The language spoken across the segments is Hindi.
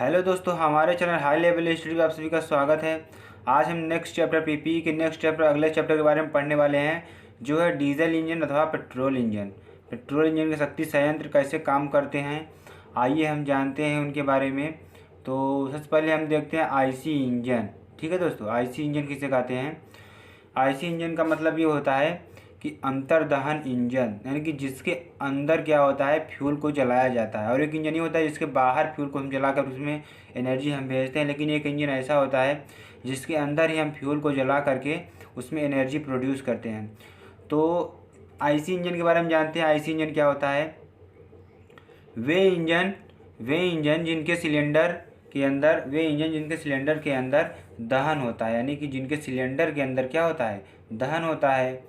हेलो दोस्तों, हमारे चैनल हाई लेवल स्टडी में आप सभी का स्वागत है। आज हम नेक्स्ट चैप्टर पीपीई के नेक्स्ट चैप्टर अगले चैप्टर के बारे में पढ़ने वाले हैं, जो है डीजल इंजन अथवा पेट्रोल इंजन। पेट्रोल इंजन के शक्ति संयंत्र कैसे काम करते हैं, आइए हम जानते हैं उनके बारे में। तो सबसे पहले हम देखते हैं आईसी इंजन। ठीक है दोस्तों, आईसी इंजन किसे कहते हैं? आईसी इंजन का मतलब ये होता है कि अंतर्दहन इंजन, यानी कि जिसके अंदर क्या होता है, फ्यूल को जलाया जाता है। और एक इंजन ये होता है जिसके बाहर फ्यूल को हम जलाकर उसमें एनर्जी हम भेजते हैं। लेकिन एक इंजन ऐसा होता है जिसके अंदर ही हम फ्यूल को जला करके उसमें एनर्जी प्रोड्यूस करते हैं। तो आईसी इंजन के बारे में जानते हैं। आईसी इंजन क्या होता है? वे इंजन जिनके सिलेंडर के अंदर दहन होता है, यानी कि जिनके सिलेंडर के अंदर क्या होता है, दहन होता है,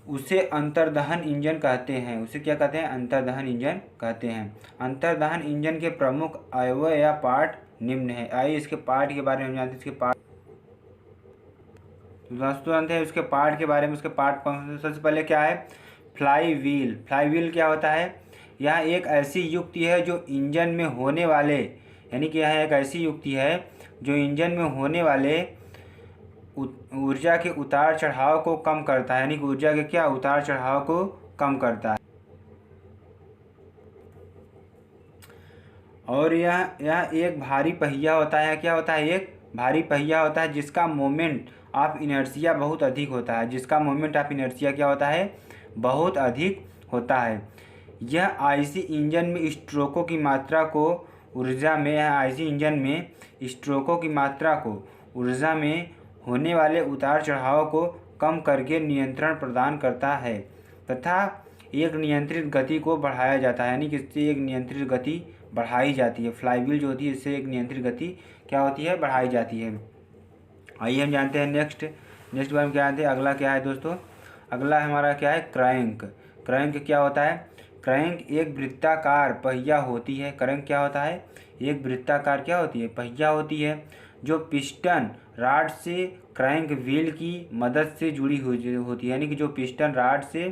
उसे अंतर्दहन इंजन कहते हैं। उसे क्या कहते हैं? अंतर्दहन इंजन कहते हैं। अंतर्दहन इंजन के प्रमुख अवयव या पार्ट निम्न है। आइए इसके पार्ट के बारे में हम जानते हैं। इसके पार्ट दोस्तों जानते हैं उसके पार्ट के बारे में। उसके पार्ट कौन से? सबसे पहले क्या है? Fly wheel. फ्लाई व्हील क्या होता है? यह एक ऐसी युक्ति है जो इंजन में होने वाले, यानी कि यह एक ऐसी युक्ति है जो इंजन में होने वाले ऊर्जा के उतार चढ़ाव को कम करता है। यानी कि ऊर्जा के क्या उतार चढ़ाव को कम करता है। और यह एक भारी पहिया होता है। क्या होता है? एक भारी पहिया होता है जिसका मोमेंट ऑफ इनर्शिया बहुत अधिक होता है। जिसका मोमेंट ऑफ इनर्शिया क्या होता है? बहुत अधिक होता है। यह आईसी इंजन में स्ट्रोकों की मात्रा को ऊर्जा में यह आईसी इंजन में स्ट्रोकों की मात्रा को ऊर्जा में होने वाले उतार चढ़ाव को कम करके नियंत्रण प्रदान करता है तथा एक नियंत्रित गति को बढ़ाया जाता है। यानी कि इससे एक नियंत्रित गति बढ़ाई जाती है। फ्लाईव्हील जो होती है, इससे एक नियंत्रित गति क्या होती है? बढ़ाई जाती है। आइए हम जानते हैं नेक्स्ट बारे में क्या जानते हैं। अगला क्या है दोस्तों? अगला हमारा क्या है? क्रैंक। क्रैंक क्या होता है? क्रैंक एक वृत्ताकार पहिया होती है। क्रैंक क्या होता है? एक वृत्ताकार क्या होती है? पहिया होती है जो पिस्टन रॉड से क्रैंक व्हील की मदद से जुड़ी हुई होती है। यानी कि जो पिस्टन रॉड से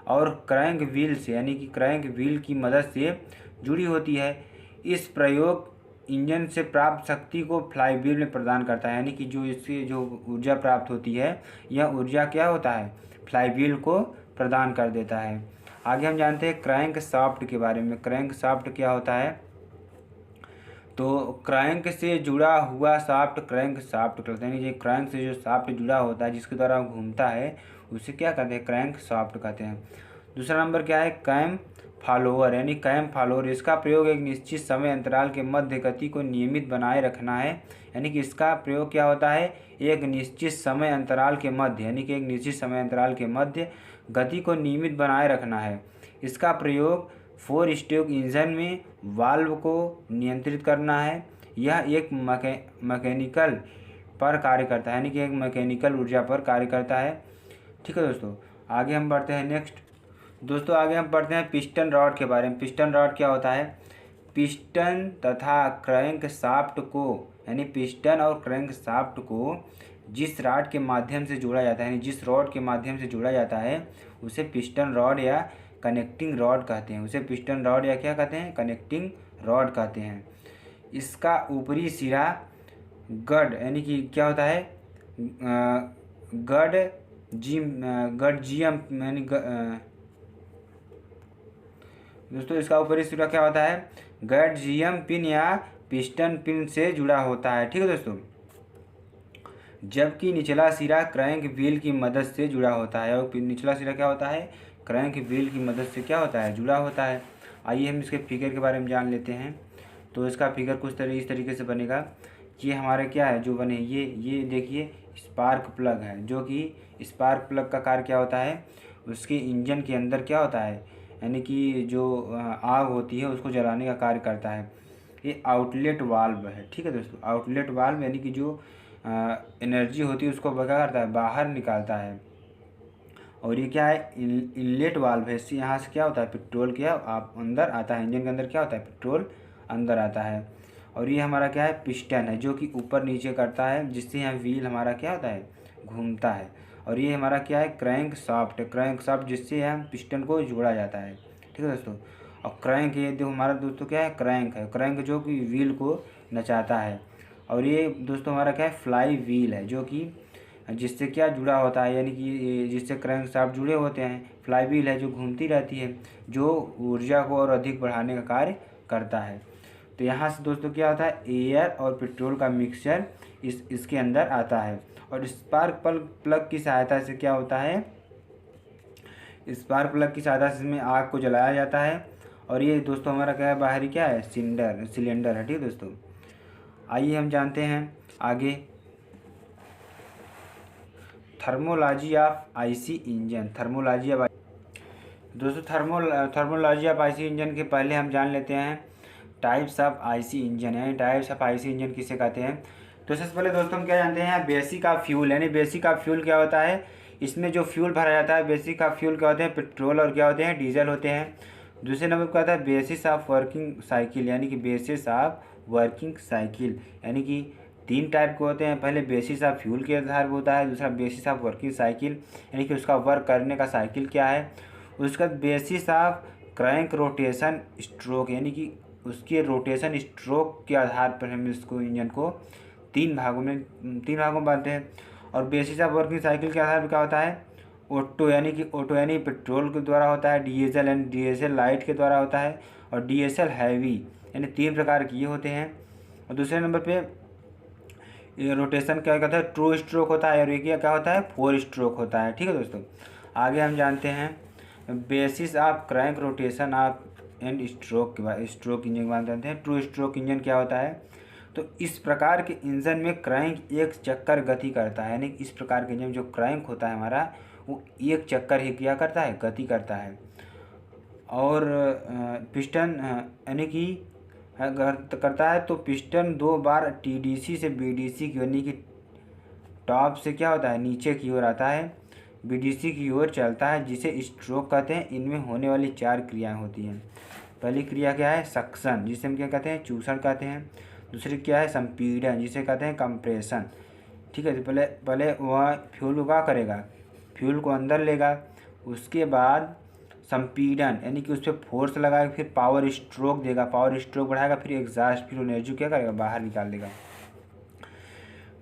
और क्रैंक व्हील से, यानी कि क्रैंक व्हील की मदद से जुड़ी होती है। इस प्रयोग इंजन से प्राप्त शक्ति को फ्लाईव्हील में प्रदान करता है। यानी कि जो इससे जो ऊर्जा प्राप्त होती है, यह ऊर्जा क्या होता है? फ्लाईव्हील को प्रदान कर देता है। आगे हम जानते हैं क्रैंक शाफ्ट के बारे में। क्रैंक शाफ्ट क्या होता है? तो क्रैंक से जुड़ा हुआ शाफ्ट क्रैंक शाफ्ट कहते हैं। जो क्रैंक से जो शाफ्ट जुड़ा होता है, जिसके द्वारा घूमता है, उसे क्या कहते हैं? क्रैंक शाफ्ट कहते हैं। दूसरा नंबर क्या है? Cam follower. यानी कैम फॉलोअर, इसका प्रयोग एक निश्चित समय अंतराल के मध्य गति को नियमित बनाए रखना है। यानी कि इसका प्रयोग क्या होता है? एक निश्चित समय अंतराल के मध्य, यानी कि एक निश्चित समय अंतराल के मध्य गति को नियमित बनाए रखना है। इसका प्रयोग 4 स्ट्रोक इंजन में वाल्व को नियंत्रित करना है। यह एक मैकेनिकल पर कार्य करता है, यानी कि एक मैकेनिकल ऊर्जा पर कार्य करता है। ठीक है दोस्तों, आगे हम बढ़ते हैं नेक्स्ट। दोस्तों आगे हम पढ़ते हैं पिस्टन रॉड के बारे में। पिस्टन रॉड क्या होता है? पिस्टन तथा क्रैंक शाफ्ट को, यानी पिस्टन और क्रैंक शाफ्ट को जिस रॉड के माध्यम से जोड़ा जाता है, यानी जिस रॉड के माध्यम से जोड़ा जाता है, उसे पिस्टन रॉड या कनेक्टिंग रॉड कहते हैं। उसे पिस्टन रॉड या क्या कहते हैं? कनेक्टिंग रॉड कहते हैं। इसका ऊपरी सिरा गड, यानी कि क्या होता है? गड जियम, यानी दोस्तों इसका ऊपरी सिरा क्या होता है? गड जियम पिन या पिस्टन पिन से जुड़ा होता है। ठीक है दोस्तों, जबकि निचला सिरा क्रैंक व्हील की मदद से जुड़ा होता है। और निचला सिरा क्या होता है? क्रैंक व्हील की मदद से क्या होता है? जुड़ा होता है। आइए हम इसके फिगर के बारे में जान लेते हैं। तो इसका फिगर कुछ इस तरीके से बनेगा। ये हमारे क्या है जो बने, ये देखिए स्पार्क प्लग है, जो कि स्पार्क प्लग का कार्य क्या होता है? उसके इंजन के अंदर क्या होता है, यानी कि जो आग होती है उसको जलाने का कार्य करता है। ये आउटलेट वाल्व है। ठीक है दोस्तों, आउटलेट वाल्व यानी कि जो एनर्जी होती है उसको क्या करता है? बाहर निकालता है। और ये क्या है? इनलेट वाल्व है। इससे यहाँ से क्या होता है? पेट्रोल क्या आप अंदर आता है, इंजन के अंदर क्या होता है? पेट्रोल अंदर आता है। और ये हमारा क्या है? पिस्टन है, जो कि ऊपर नीचे करता है, जिससे यहाँ व्हील हमारा क्या होता है? घूमता है। और ये हमारा क्या है? Crank shaft. क्रैंक शाफ्ट जिससे यहाँ पिस्टन को जोड़ा जाता है। ठीक है दोस्तों, और क्रैंक, ये देखो हमारा दोस्तों क्या है, क्रैंक है, क्रैंक जो कि व्हील को नचाता है। और ये दोस्तों हमारा क्या है, फ्लाई व्हील है, जो कि जिससे क्या जुड़ा होता है, यानी कि जिससे क्रैंक शाफ्ट जुड़े होते हैं। फ्लाई व्हील है जो घूमती रहती है, जो ऊर्जा को और अधिक बढ़ाने का कार्य करता है। तो यहाँ से दोस्तों क्या होता है, एयर और पेट्रोल का मिक्सचर इसके अंदर आता है। और स्पार्क प्लग की सहायता से क्या होता है, स्पार्क प्लग की सहायता से इसमें आग को जलाया जाता है। और ये दोस्तों हमारा क्या है, बाहरी क्या है, सिलेंडर है। ठीक है दोस्तों, आइए हम जानते हैं आगे थर्मोलॉजी ऑफ आईसी इंजन। दोस्तों थर्मोलॉजी ऑफ आईसी इंजन के पहले हम जान लेते हैं टाइप्स ऑफ आईसी इंजन है। टाइप्स ऑफ आईसी इंजन किसे कहते हैं। तो सबसे पहले दोस्तों हम क्या जानते हैं, बेसिक ऑफ फ्यूल, यानी बेसिक ऑफ फ्यूल क्या होता है, इसमें जो फ्यूल भरा जाता है, बेसिक ऑफ फ्यूल क्या होते हैं, पेट्रोल और क्या होते हैं, डीजल होते हैं। दूसरे नंबर पर क्या होता है, बेसिस ऑफ वर्किंग साइकिल, यानी कि बेसिस ऑफ वर्किंग साइकिल, यानी कि 3 टाइप के होते हैं। पहले बेसिस ऑफ फ्यूल के आधार पर होता है, दूसरा बेसिस ऑफ वर्किंग साइकिल, यानी कि उसका वर्क करने का साइकिल क्या है। उसका basis of crank rotation stroke, यानी कि उसके रोटेशन स्ट्रोक के आधार पर हम इसको इंजन को 3 भागों में बांटते हैं। और बेसिस ऑफ वर्किंग साइकिल के आधार पर क्या होता है, ऑटो यानी पेट्रोल के द्वारा होता है, डीएसएल यानी डीएसएल लाइट के द्वारा होता है, और डीएसएल हैवी, यानी 3 प्रकार के ये होते हैं। और दूसरे नंबर पे ये रोटेशन क्या कहता है, 2 स्ट्रोक होता है, और एक क्या होता है, 4 स्ट्रोक होता है। ठीक है दोस्तों, आगे हम जानते हैं basis of crank rotation of and stroke के बाद, स्ट्रोक इंजन के बारे में जानते हैं। 2 स्ट्रोक इंजन क्या होता है, तो इस प्रकार के इंजन में क्रैंक एक चक्कर गति करता है, यानी इस प्रकार के इंजन जो क्रैंक होता है हमारा, वो एक चक्कर ही क्या करता है, गति करता है। और पिस्टन यानी कि करता है, तो पिस्टन 2 बार टीडीसी से बीडीसी की, यानी कि टॉप से क्या होता है, नीचे की ओर आता है, बीडीसी की ओर चलता है, जिसे स्ट्रोक कहते हैं। इनमें होने वाली 4 क्रियाएं होती हैं। पहली क्रिया क्या है, सक्शन, जिसे हम क्या कहते हैं, चूषण कहते हैं। दूसरी क्या है, संपीड़न, जिसे कहते हैं कंप्रेशन। ठीक है, तो पहले वह फ्यूल को क्या करेगा, फ्यूल को अंदर लेगा, उसके बाद संपीड़न यानी कि उस पर फोर्स लगाएगा, फिर पावर स्ट्रोक देगा, पावर स्ट्रोक बढ़ाएगा, फिर एग्जॉस्ट, फिर एनर्जी क्या करेगा, बाहर निकाल देगा।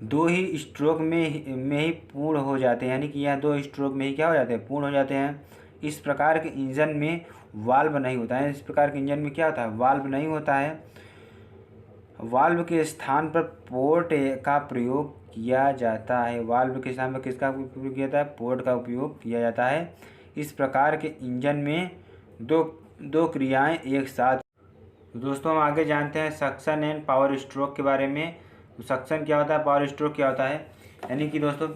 2 ही स्ट्रोक में ही पूर्ण हो जाते हैं, यानी कि यह 2 स्ट्रोक में ही क्या हो जाते हैं, पूर्ण हो जाते हैं। इस प्रकार के इंजन में वाल्व नहीं होता है, इस प्रकार के इंजन में क्या होता है, वाल्व नहीं होता है। वाल्व के स्थान पर पोर्ट का प्रयोग किया जाता है। वाल्व के स्थान पर किसका उपयोग किया जाता है, पोर्ट का उपयोग किया जाता है। इस प्रकार के इंजन में दो क्रियाएं एक साथ। दोस्तों हम आगे जानते हैं सक्शन एंड पावर स्ट्रोक के बारे में। तो सक्शन क्या होता है, पावर स्ट्रोक क्या होता है, यानी कि दोस्तों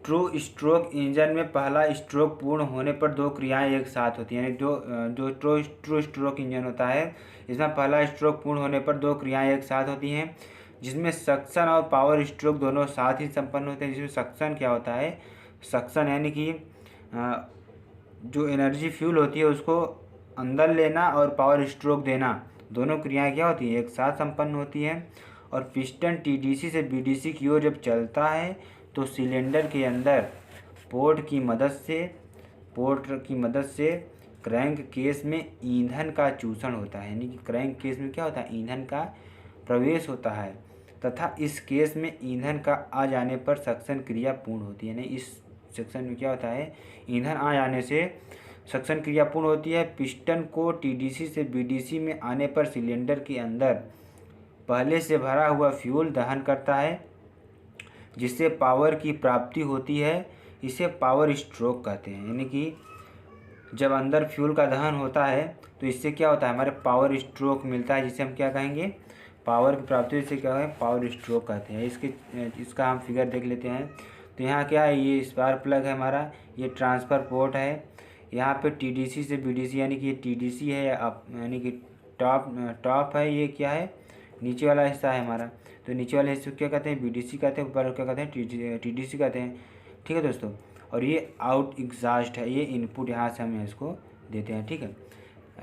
ट्रू स्ट्रोक इंजन में पहला स्ट्रोक पूर्ण होने पर 2 क्रियाएं एक साथ होती हैं, यानी जो ट्रू स्ट्रोक इंजन होता है, इसमें पहला स्ट्रोक पूर्ण होने पर 2 क्रियाएं एक साथ होती हैं, जिसमें सक्शन और पावर स्ट्रोक दोनों साथ ही संपन्न होते हैं। जिसमें सक्शन क्या होता है, सक्शन यानी कि जो एनर्जी फ्यूल होती है उसको अंदर लेना, और पावर स्ट्रोक देना, दोनों क्रियाएं क्या होती है, एक साथ संपन्न होती हैं। और पिस्टन टीडीसी से बीडीसी की ओर जब चलता है, तो सिलेंडर के अंदर पोर्ट की मदद से क्रैंक केस में ईंधन का चूषण होता है, यानी कि क्रैंक केस में क्या होता है, ईंधन का प्रवेश होता है, तथा इस केस में ईंधन का आ जाने पर सक्शन क्रिया पूर्ण होती है। यानी इस सेक्शन में क्या होता है, ईंधन आ जाने से सक्शन क्रिया पूर्ण होती है। पिस्टन को टीडीसी से बीडीसी में आने पर सिलेंडर के अंदर पहले से भरा हुआ फ्यूल दहन करता है, जिससे पावर की प्राप्ति होती है। इसे पावर स्ट्रोक कहते हैं, यानी कि जब अंदर फ्यूल का दहन होता है तो इससे क्या होता है, हमारे पावर स्ट्रोक मिलता है, जिसे हम क्या कहेंगे, पावर की प्राप्ति, इसे क्या है, पावर स्ट्रोक कहते हैं। इसका हम फिगर देख लेते हैं। तो यहाँ क्या है, ये स्पार्क प्लग है हमारा, ये ट्रांसफ़र पोर्ट है। यहाँ पे टीडीसी से बीडीसी, यानी कि ये टीडीसी है, यानी कि टॉप है, ये क्या है, नीचे वाला हिस्सा है हमारा। तो नीचे वाले हिस्से को क्या कहते हैं, बीडीसी कहते हैं, ऊपर क्या कहते हैं, टीडीसी कहते हैं। ठीक है दोस्तों, और ये आउट एग्जॉस्ट है, ये इनपुट, यहाँ से हम इसको देते हैं। ठीक है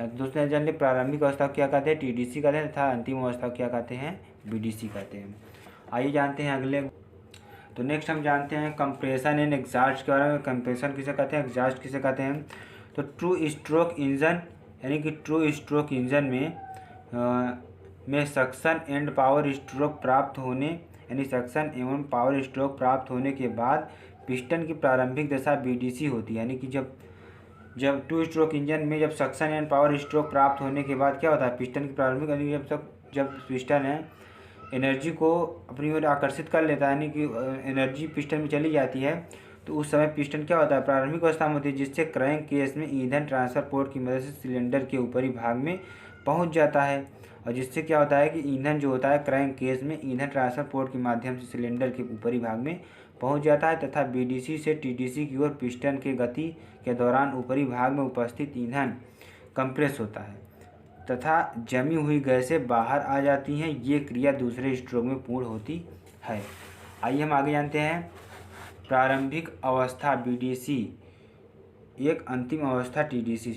दोस्तों, जान ली प्रारंभिक अवस्था को क्या कहते हैं, टीडीसी कहते हैं, तथा अंतिम अवस्था को क्या कहते हैं, बीडीसी कहते हैं। आइए जानते हैं अगले। तो नेक्स्ट हम जानते हैं कंप्रेशन एंड एग्जॉस्ट के बारे में। कंप्रेशन किसे कहते हैं, एग्जॉस्ट किसे कहते हैं। तो ट्रू स्ट्रोक इंजन यानी कि टू स्ट्रोक इंजन में सक्शन एंड पावर स्ट्रोक प्राप्त होने यानी सक्शन एवं पावर स्ट्रोक प्राप्त होने के बाद पिस्टन की प्रारंभिक दशा बीडीसी होती है। यानी कि जब टू स्ट्रोक इंजन में जब सक्शन एंड पावर स्ट्रोक प्राप्त होने के बाद क्या होता है, पिस्टन की प्रारंभिक यानी जब पिस्टन है एनर्जी को अपनी ओर आकर्षित कर लेता है, यानी कि एनर्जी पिस्टन में चली जाती है, तो उस समय पिस्टन क्या होता है, प्रारंभिक अवस्था में होती है, जिससे क्रैंक केस में ईंधन ट्रांसफर पोर्ट की मदद से सिलेंडर के ऊपरी भाग में पहुंच जाता है। और जिससे क्या होता है कि ईंधन जो होता है क्रैंक केस में ईंधन ट्रांसफर पोर्ट के माध्यम से सिलेंडर के ऊपरी भाग में पहुंच जाता है तथा बीडीसी से टीडीसी की ओर पिस्टन के गति के दौरान ऊपरी भाग में उपस्थित ईंधन कंप्रेस होता है तथा जमी हुई गैसें बाहर आ जाती हैं। ये क्रिया दूसरे स्ट्रोक में पूर्ण होती है। आइए हम आगे जानते हैं प्रारंभिक अवस्था बीडीसी एक अंतिम अवस्था टीडीसी,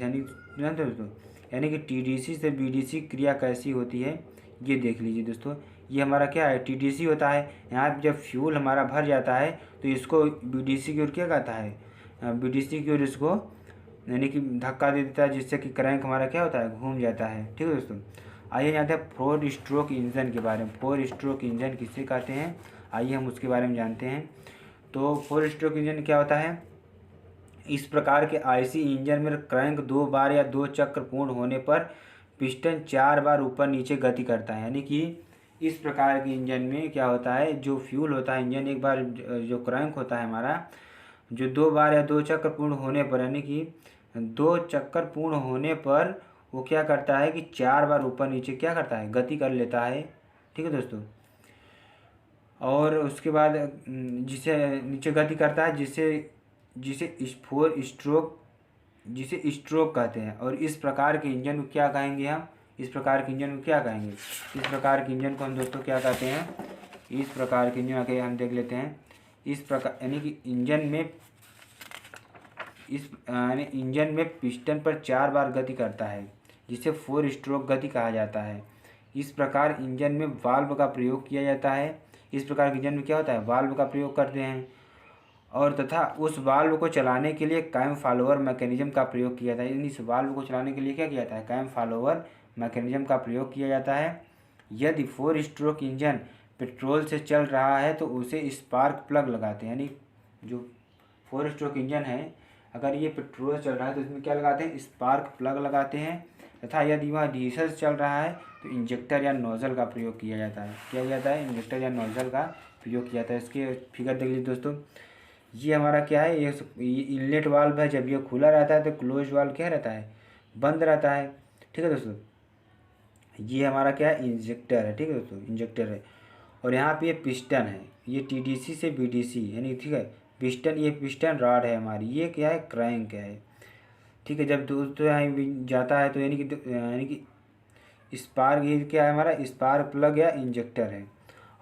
यानी कि टीडीसी से बीडीसी क्रिया कैसी होती है ये देख लीजिए दोस्तों। ये हमारा क्या है, टीडीसी होता है। यहाँ पे जब फ्यूल हमारा भर जाता है तो इसको बीडीसी की ओर क्या कहता है, बीडीसी की ओर इसको यानी कि धक्का दे देता है, जिससे कि क्रैंक हमारा क्या होता है, घूम जाता है। ठीक है दोस्तों, आइए जानते हैं फोर स्ट्रोक इंजन के बारे में। फोर स्ट्रोक इंजन किसे कहते हैं, आइए हम उसके बारे में जानते हैं। तो फोर स्ट्रोक इंजन क्या होता है, इस प्रकार के आईसी इंजन में क्रैंक 2 बार या 2 चक्र पूर्ण होने पर पिस्टन 4 बार ऊपर नीचे गति करता है। यानी कि इस प्रकार के इंजन में क्या होता है, जो फ्यूल होता है इंजन एक बार जो क्रैंक होता है हमारा, जो 2 बार या 2 चक्र पूर्ण होने पर, यानी कि 2 चक्कर पूर्ण होने पर वो क्या करता है कि 4 बार ऊपर नीचे क्या करता है, गति कर लेता है। ठीक है दोस्तों, और उसके बाद जिसे नीचे गति करता है जिसे स्ट्रोक कहते हैं। और इस प्रकार के इंजन को क्या कहेंगे हम, इस प्रकार के इंजन को क्या कहेंगे, इस प्रकार के इंजन को हम दोस्तों क्या कहते हैं, इस प्रकार के इंजन आके हम देख लेते हैं। इस प्रकार यानी कि इंजन में पिस्टन पर 4 बार गति करता है, जिसे 4 स्ट्रोक गति कहा जाता है। इस प्रकार इंजन में वाल्व का प्रयोग किया जाता है। इस प्रकार के इंजन में क्या होता है, वाल्व का प्रयोग करते हैं और तथा उस वाल्व को चलाने के लिए कैम फॉलोअर मैकेनिज्म का प्रयोग किया जाता है। इस वाल्व को चलाने के लिए क्या किया जाता है, कैम फॉलोअर मैकेनिज्म का प्रयोग किया जाता है। यदि 4 स्ट्रोक इंजन पेट्रोल से चल रहा है तो उसे स्पार्क प्लग लगाते हैं। यानी जो 4 स्ट्रोक इंजन है, अगर ये पेट्रोल चल रहा है तो इसमें क्या लगाते हैं, स्पार्क प्लग लगाते हैं। तथा यदि वह डीजल से चल रहा है तो इंजेक्टर या नोजल का प्रयोग किया जाता है। किया जाता है, इंजेक्टर या नोजल का प्रयोग किया जाता है। इसके फिगर देख लीजिए दोस्तों, ये हमारा क्या है, ये इनलेट वाल्व है। जब ये खुला रहता है तो क्लोज वाल्व क्या रहता है, बंद रहता है। ठीक है दोस्तों, ये हमारा क्या है, इंजेक्टर है। ठीक है दोस्तों, इंजेक्टर है। और यहाँ पे ये पिस्टन है, ये टीडीसी से बीडीसी यानी ठीक है पिस्टन, ये पिस्टन रॉड है हमारी, ये क्या है, क्रैंक है। ठीक है, जब दोस्तों यहाँ जाता है तो यानी कि स्पार्क, ये क्या है हमारा, स्पार्क प्लग या इंजेक्टर है।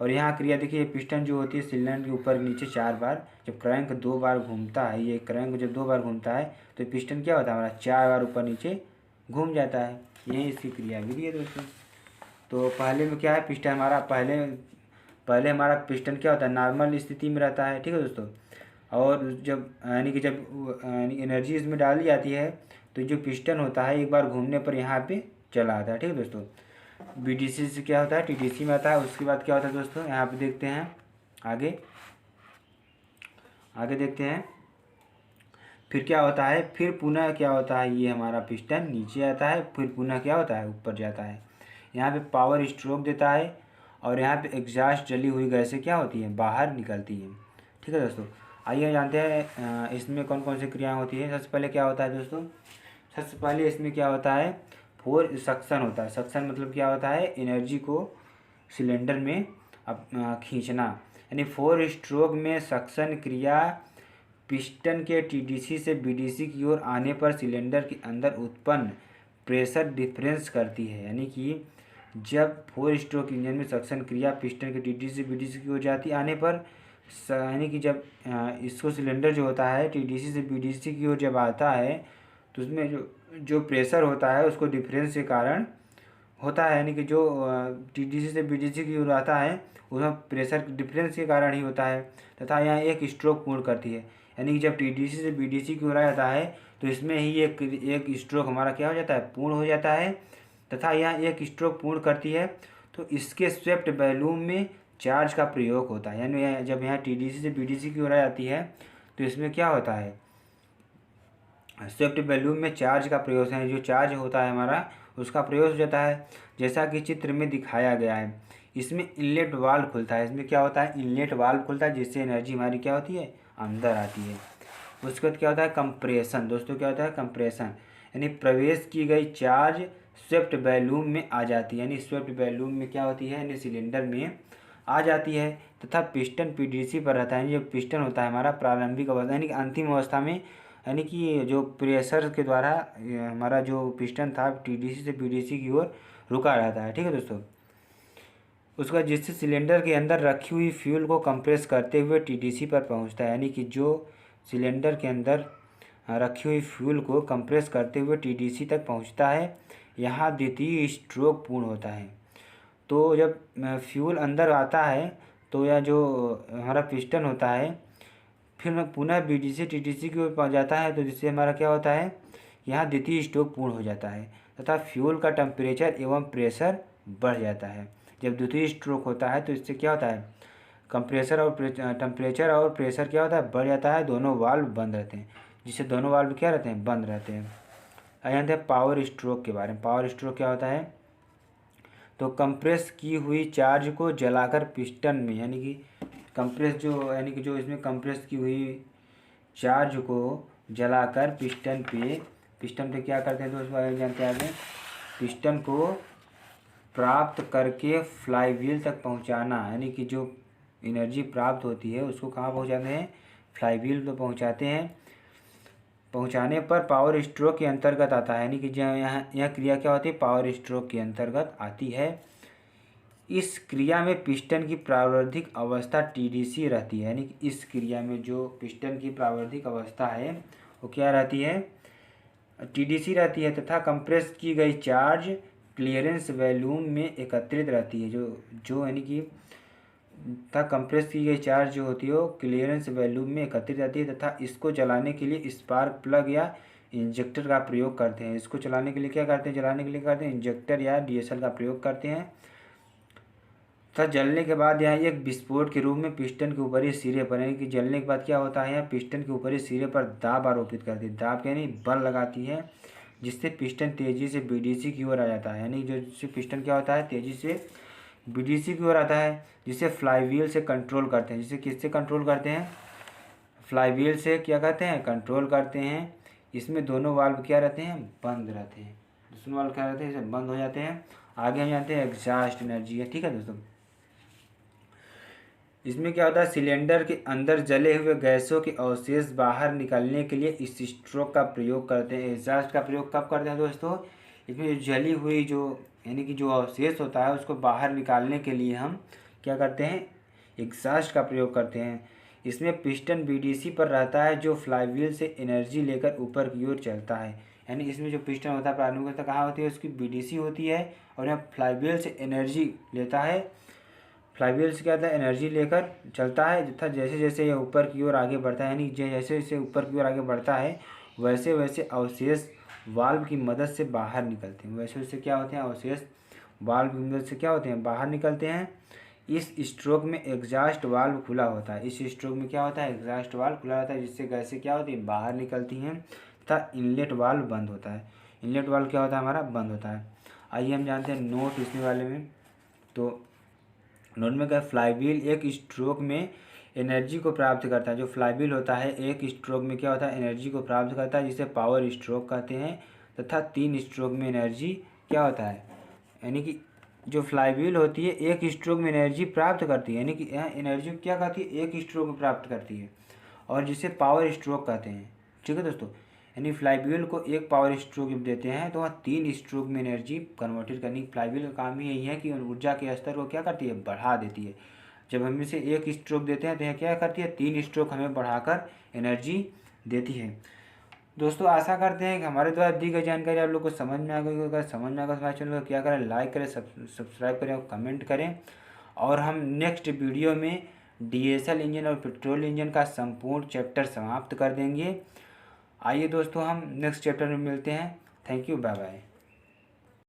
और यहाँ क्रिया देखिए, पिस्टन जो होती है सिलेंडर के ऊपर नीचे 4 बार, जब क्रैंक 2 बार घूमता है, ये क्रैंक जब 2 बार घूमता है तो पिस्टन क्या होता है हमारा, 4 बार ऊपर नीचे घूम जाता है। यही इसकी क्रिया विधि है दोस्तों। तो पहले में क्या है, पिस्टन हमारा पहले हमारा पिस्टन क्या होता है, नॉर्मल स्थिति में रहता है। ठीक है दोस्तों, और जब एनर्जी इसमें डाली जाती है तो जो पिस्टन होता है एक बार घूमने पर यहाँ पे चला आता है। ठीक है दोस्तों, बीडीसी से क्या होता है, टीडीसी में आता है। उसके बाद क्या होता है दोस्तों, यहाँ पे देखते हैं आगे देखते हैं फिर क्या होता है। फिर पुनः क्या होता है, ये हमारा पिस्टन नीचे आता है, फिर पुनः क्या होता है, ऊपर जाता है। यहाँ पे पावर स्ट्रोक देता है और यहाँ पे एग्जॉस्ट जली हुई गैसें क्या होती हैं, बाहर निकलती हैं। ठीक है दोस्तों, आइए जानते हैं इसमें कौन कौन सी क्रियाएँ होती हैं। सबसे पहले क्या होता है दोस्तों, सबसे पहले इसमें क्या होता है, सक्शन होता है। सक्शन मतलब क्या होता है, एनर्जी को सिलेंडर में खींचना। यानी 4 स्ट्रोक में सक्शन क्रिया पिस्टन के टीडीसी से बीडीसी की ओर आने पर सिलेंडर के अंदर उत्पन्न प्रेशर डिफरेंस करती है। यानी कि जब 4 स्ट्रोक इंजन में सक्शन क्रिया पिस्टन के टीडीसी से बीडीसी की ओर जाती आने पर, यानी कि जब इसको सिलेंडर जो होता है टीडीसी से बीडीसी की ओर जब आता है तो उसमें जो प्रेशर होता है उसको डिफरेंस के कारण होता है। यानी कि जो टीडीसी से बीडीसी की ओर आता है उसमें प्रेशर डिफरेंस के कारण ही होता है। तथा यहाँ एक स्ट्रोक पूर्ण करती है। यानी कि जब टीडीसी से बीडीसी की ओर आ जाता है तो इसमें ही एक स्ट्रोक हमारा क्या हो जाता है, पूर्ण हो जाता है, तथा यह एक स्ट्रोक पूर्ण करती है तो इसके स्वेप्ट बैलून में चार्ज का प्रयोग होता है। यानी जब यहाँ टीडीसी से बीडीसी की ओर आ जाती है तो इसमें क्या होता है, स्वेप्ट बैलून में चार्ज का प्रयोग है, जो चार्ज होता है हमारा उसका प्रयोग हो जाता है, जैसा कि चित्र में दिखाया गया है। इसमें इनलेट वाल्व खुलता है, इसमें क्या होता है, इनलेट वाल्व खुलता है, जिससे एनर्जी हमारी क्या होती है, अंदर आती है। उसके बाद क्या होता है, कंप्रेशन। दोस्तों क्या होता है, कंप्रेशन, यानी प्रवेश की गई चार्ज स्वेप्ट बैलून में आ जाती है, यानी स्वेप्ट बैलून में क्या होती है, यानी सिलेंडर में आ जाती है, तथा पिस्टन पीडीसी पर रहता है। जो पिस्टन होता है हमारा प्रारंभिक अवस्था यानी कि अंतिम अवस्था में, यानी कि जो प्रेशर के द्वारा हमारा जो पिस्टन था टीडीसी से पीडीसी की ओर रुका रहता है। ठीक है दोस्तों, उसके बाद जिससे सिलेंडर के अंदर रखी हुई फ्यूल को कंप्रेस करते हुए टीडीसी पर पहुंचता है, यानी कि जो सिलेंडर के अंदर रखी हुई फ्यूल को कंप्रेस करते हुए टीडीसी तक पहुंचता है, यहाँ द्वितीय स्ट्रोक पूर्ण होता है। तो जब फ्यूल अंदर आता है तो यह जो हमारा पिस्टन होता है फिर पुनः बीडीसी टीडीसी की ओर पहुँच जाता है, तो जिससे हमारा क्या होता है, यहाँ द्वितीय स्ट्रोक पूर्ण हो जाता है तथा फ्यूल का टेम्परेचर एवं प्रेशर बढ़ जाता है। जब द्वितीय स्ट्रोक होता है तो इससे क्या होता है, कंप्रेसर और टेम्परेचर और प्रेशर क्या होता है, बढ़ जाता है, दोनों वाल्व बंद रहते हैं, जिससे दोनों वाल्व क्या रहते हैं, बंद रहते हैं। अब जानते हैं पावर स्ट्रोक के बारे में। पावर स्ट्रोक क्या होता है, तो कंप्रेस की हुई चार्ज को जलाकर पिस्टन में, यानी कि कंप्रेस जो यानी कि जो इसमें कंप्रेस की हुई चार्ज को जलाकर पिस्टन पे क्या करते हैं दोस्तों, जानते हैं आगे, पिस्टन को प्राप्त करके फ्लाईव्हील तक पहुंचाना, यानी कि जो एनर्जी प्राप्त होती है उसको कहाँ पहुंचाते हैं, फ्लाईव्हील पे पहुंचाते हैं। पहुंचाने पर पावर स्ट्रोक के अंतर्गत आता है, यानी कि जो यह क्रिया क्या होती है, पावर स्ट्रोक के अंतर्गत आती है। इस क्रिया में पिस्टन की प्रारंभिक अवस्था टीडीसी रहती है, यानी कि इस क्रिया में जो पिस्टन की प्रारंभिक अवस्था है वो क्या रहती है, टीडीसी रहती है, तथा कंप्रेस की गई चार्ज क्लियरेंस वैल्यूम में एकत्रित रहती है। जो यानी कि तथा कंप्रेस की गई चार्ज जो होती है वो क्लियरेंस वैल्यूम में एकत्रित रहती है, तथा इसको जलाने के लिए स्पार्क प्लग या इंजेक्टर का प्रयोग करते हैं। इसको चलाने के लिए क्या करते हैं, जलाने के लिए करते हैं इंजेक्टर या डीएसएल का प्रयोग करते हैं, तथा जलने के बाद यहाँ एक विस्फोट के रूप में पिस्टन के ऊपरी सिरे पर, यानी कि जलने के बाद क्या होता है, यहाँ पिस्टन के ऊपरी सिरे पर दाब आरोपित करती है, दाब यानी बल लगाती है, जिससे पिस्टन तेजी से बीडीसी की ओर आ जाता है। यानी जो जिससे पिस्टन क्या होता है, तेजी से बीडीसी की ओर आता है, जिसे फ्लाईव्हील से कंट्रोल करते हैं। जिसे किससे कंट्रोल करते हैं, फ्लाईव्हील से क्या कहते हैं, कंट्रोल करते हैं। इसमें दोनों वाल्व क्या रहते हैं, बंद रहते हैं, दोनों वाल्व क्या रहते हैं, इसे बंद हो जाते हैं। आगे हम जानते हैं एग्जॉस्ट एनर्जी है। ठीक है दोस्तों, इसमें क्या होता है, सिलेंडर के अंदर जले हुए गैसों के अवशेष बाहर निकलने के लिए इस स्ट्रोक का प्रयोग करते हैं। एग्जॉस्ट का प्रयोग कब करते हैं दोस्तों, इसमें जली हुई जो यानी कि जो अवशेष होता है उसको बाहर निकालने के लिए हम क्या करते हैं, एग्जॉस्ट का प्रयोग करते हैं। इसमें पिस्टन बीडीसी पर रहता है, जो फ्लाईव्हील से एनर्जी लेकर ऊपर की ओर चलता है। यानी इसमें जो पिस्टन होता है प्रारंभिक अवस्था कहाँ होती है, उसकी बीडीसी होती है, और यहाँ फ्लाईव्हील से एनर्जी लेता है, फ्लाईव्हील से क्या होता है, एनर्जी लेकर चलता है, तथा जैसे जैसे यह ऊपर की ओर आगे बढ़ता है, यानी जैसे जैसे ऊपर की ओर आगे बढ़ता है वैसे वैसे अवशेष वाल्व की मदद से बाहर निकलते हैं। वैसे वैसे क्या होते हैं, अवशेष वाल्व की मदद से क्या होते हैं, बाहर निकलते हैं। इस स्ट्रोक में एग्जॉस्ट वाल्व खुला होता है। इस स्ट्रोक में क्या होता है, एग्जॉस्ट वाल्व खुला होता है, जिससे गैसें क्या होती है, बाहर निकलती हैं, तथा इनलेट वाल्व बंद होता है। इनलेट वाल्व क्या होता है, हमारा बंद होता है। आइए हम जानते हैं नोट इसमें वाले में। तो नोट में क्या, फ्लाईव्हील एक स्ट्रोक में एनर्जी को प्राप्त करता है। जो फ्लाईव्हील होता है एक स्ट्रोक में क्या होता है, एनर्जी को प्राप्त करता है, जिसे पावर स्ट्रोक कहते हैं, तथा 3 स्ट्रोक में एनर्जी क्या होता है, यानी कि जो फ्लाईव्हील होती है एक स्ट्रोक में एनर्जी प्राप्त करती है, यानी कि यहाँ एनर्जी क्या कहती है, एक स्ट्रोक में प्राप्त करती है, और जिसे पावर स्ट्रोक कहते हैं। ठीक है दोस्तों, यानी फ्लाईव्हील को एक पावर स्ट्रोक जब देते हैं तो वहाँ 3 स्ट्रोक में एनर्जी कन्वर्टेड करनी। फ्लाईव्हील का काम ही यही है कि ऊर्जा के स्तर को क्या करती है, बढ़ा देती है। जब हम इसे एक स्ट्रोक देते हैं तो यह क्या करती है, 3 स्ट्रोक हमें बढ़ाकर एनर्जी देती है। दोस्तों आशा करते हैं कि हमारे द्वारा दी गई जानकारी आप लोग को समझ में आ गई होगा। अगर समझ में आ गया तो हमारे चैनल को क्या करें, लाइक करें, सब्सक्राइब करें और कमेंट करें। और हम नेक्स्ट वीडियो में डीएसएल इंजन और पेट्रोल इंजन का संपूर्ण चैप्टर समाप्त कर देंगे। आइए दोस्तों हम नेक्स्ट चैप्टर में मिलते हैं। Thank you, bye bye.